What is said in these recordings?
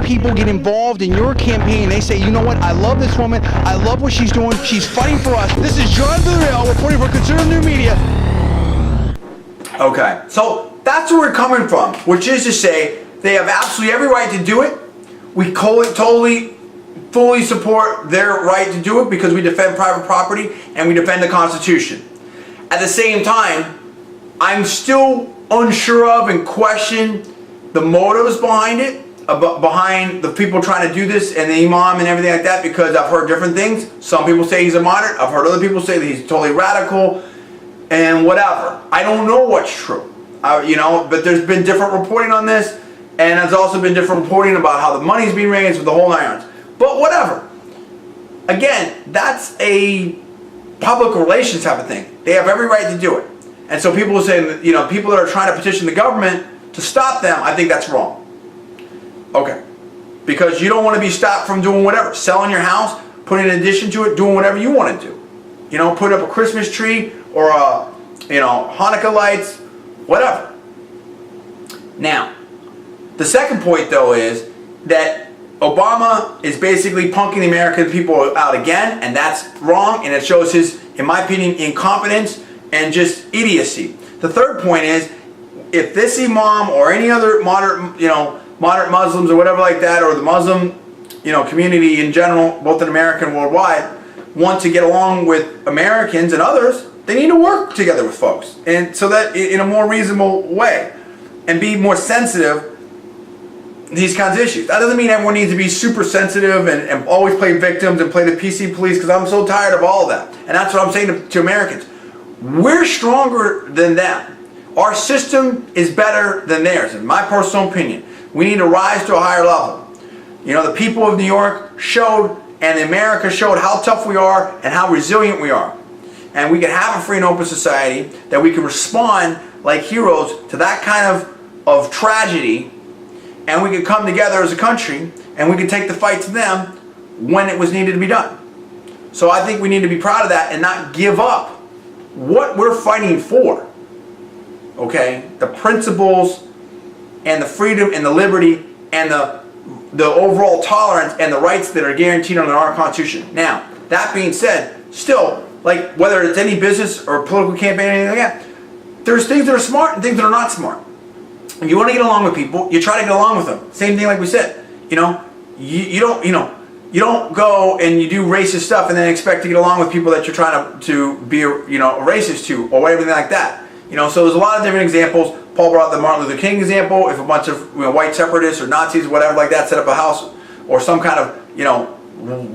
people get involved in your campaign. They say, you know what, I love this woman, I love what she's doing, she's fighting for us. This is John Villarreal reporting for Conservative New Media. Okay, so that's where we're coming from, which is to say they have absolutely every right to do it. We totally, fully support their right to do it because we defend private property and we defend the Constitution. At the same time, I'm still unsure of and question the motives behind it, behind the people trying to do this and the imam and everything like that, because I've heard different things. Some people say he's a moderate. I've heard other people say that he's totally radical and whatever. I don't know what's true, but there's been different reporting on this, and there's also been different reporting about how the money's being raised with the whole 9 yards. But whatever. Again, that's a public relations type of thing. They have every right to do it. And so people are saying, people that are trying to petition the government to stop them, I think that's wrong. Okay. Because you don't want to be stopped from doing whatever. Selling your house, putting an addition to it, doing whatever you want to do. Put up a Christmas tree or Hanukkah lights, whatever. Now, the second point though is that Obama is basically punking the American people out again, and that's wrong, and it shows his, in my opinion, incompetence and just idiocy. The third point is, if this imam or any other moderate Muslims or whatever like that, or the Muslim, community in general, both in America and worldwide, want to get along with Americans and others, they need to work together with folks, and so that in a more reasonable way, and be more sensitive to these kinds of issues. That doesn't mean everyone needs to be super sensitive and always play victims and play the PC police, because I'm so tired of all of that. And that's what I'm saying to Americans. We're stronger than them. Our system is better than theirs, in my personal opinion. We need to rise to a higher level. The people of New York showed, and America showed, how tough we are and how resilient we are. And we can have a free and open society that we can respond like heroes to that kind of tragedy, and we can come together as a country and we can take the fight to them when it was needed to be done. So I think we need to be proud of that and not give up what we're fighting for. Okay? The principles and the freedom and the liberty and the overall tolerance and the rights that are guaranteed under our Constitution. Now, that being said, still, like whether it's any business or political campaign or anything like that, there's things that are smart and things that are not smart. If you want to get along with people, you try to get along with them. Same thing like we said. You don't go and you do racist stuff and then expect to get along with people that you're trying to be a racist to or everything like that. So there's a lot of different examples. Paul brought the Martin Luther King example. If a bunch of white separatists or Nazis or whatever like that set up a house or some kind of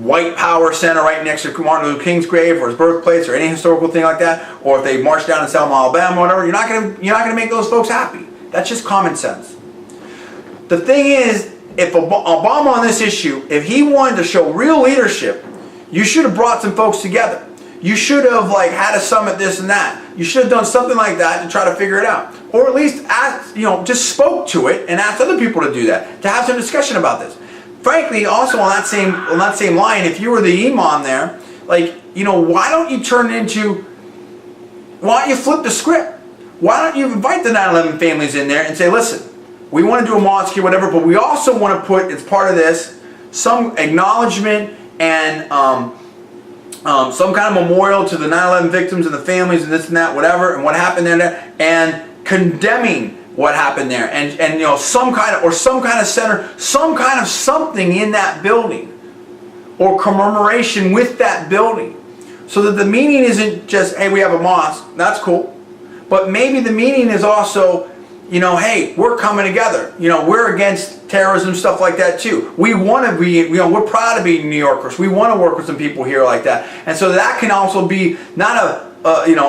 white power center right next to Martin Luther King's grave or his birthplace or any historical thing like that, or if they march down in Selma, Alabama or whatever, you're not gonna make those folks happy. That's just common sense. The thing is, if Obama on this issue, if he wanted to show real leadership, you should have brought some folks together. You should have had a summit, this and that. You should have done something like that to try to figure it out, or at least ask, just spoke to it and asked other people to do that, to have some discussion about this. Frankly, also on that same line, if you were the imam there, why don't you turn it into? Why don't you flip the script? Why don't you invite the 9/11 families in there and say, listen, we want to do a mosque or whatever, but we also want to put, as part of this, some acknowledgement and some kind of memorial to the 9/11 victims and the families and this and that, whatever, and what happened there, and condemning what happened there, and some kind of center, some kind of something in that building, or commemoration with that building, so that the meaning isn't just, hey, we have a mosque, that's cool. But maybe the meaning is also, hey, we're coming together. We're against terrorism, stuff like that too. We want to be, we're proud to be New Yorkers. We want to work with some people here like that. And so that can also be not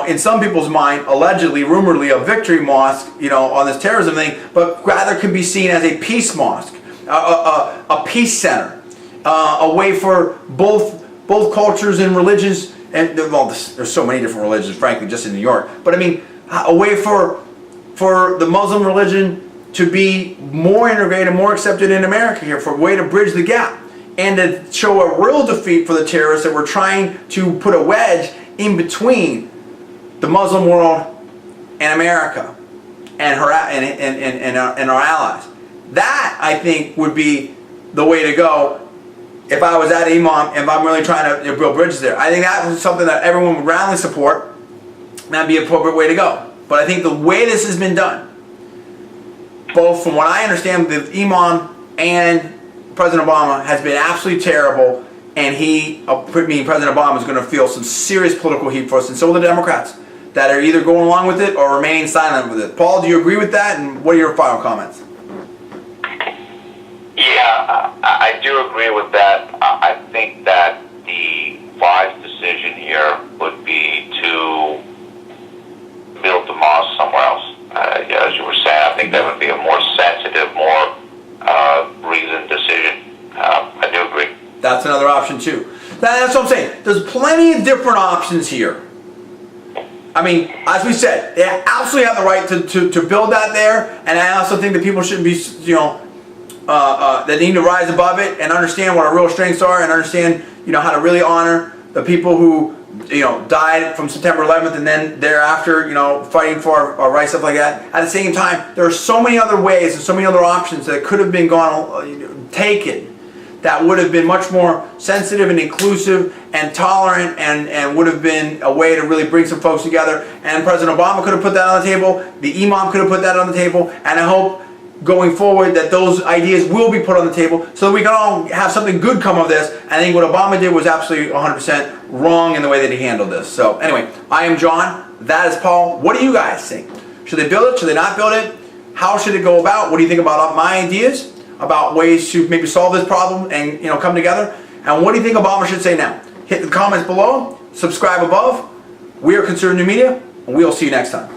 in some people's mind, allegedly, rumoredly, a victory mosque, on this terrorism thing, but rather could be seen as a peace mosque, a peace center, a way for both cultures and religions, and there's so many different religions, frankly, just in New York. But I mean, a way for the Muslim religion to be more integrated, more accepted in America here, for a way to bridge the gap, and to show a real defeat for the terrorists that we're trying to put a wedge in between the Muslim world and America and our allies. That, I think, would be the way to go. If I was that imam, if I'm really trying to build bridges there, I think that was something that everyone would roundly support. And that'd be an appropriate way to go. But I think the way this has been done, both from what I understand, the imam and President Obama, has been absolutely terrible. And President Obama, is going to feel some serious political heat for us, and so will the Democrats that are either going along with it or remaining silent with it. Paul, do you agree with that? And what are your final comments? Yeah, I do agree with that. I think that the wise decision here would be to build the mosque somewhere else. As you were saying, I think that would be a more sensitive, more reasoned decision. I do agree. That's another option too. That's what I'm saying. There's plenty of different options here. I mean, as we said, they absolutely have the right to build that there, and I also think that people shouldn't be, that need to rise above it and understand what our real strengths are, and understand, how to really honor the people who, died from September 11th and then thereafter, fighting for our rights, stuff like that. At the same time, there are so many other ways and so many other options that could have been taken, that would have been much more sensitive and inclusive and tolerant, and would have been a way to really bring some folks together. And President Obama could have put that on the table. The imam could have put that on the table. And I hope going forward that those ideas will be put on the table so that we can all have something good come of this. I think what Obama did was absolutely 100% wrong in the way that he handled this. So anyway, I am John. That is Paul. What do you guys think? Should they build it? Should they not build it? How should it go about? What do you think about my ideas about ways to maybe solve this problem and come together? And what do you think Obama should say now? Hit the comments below, subscribe above. We are Conservative New Media, and we'll see you next time.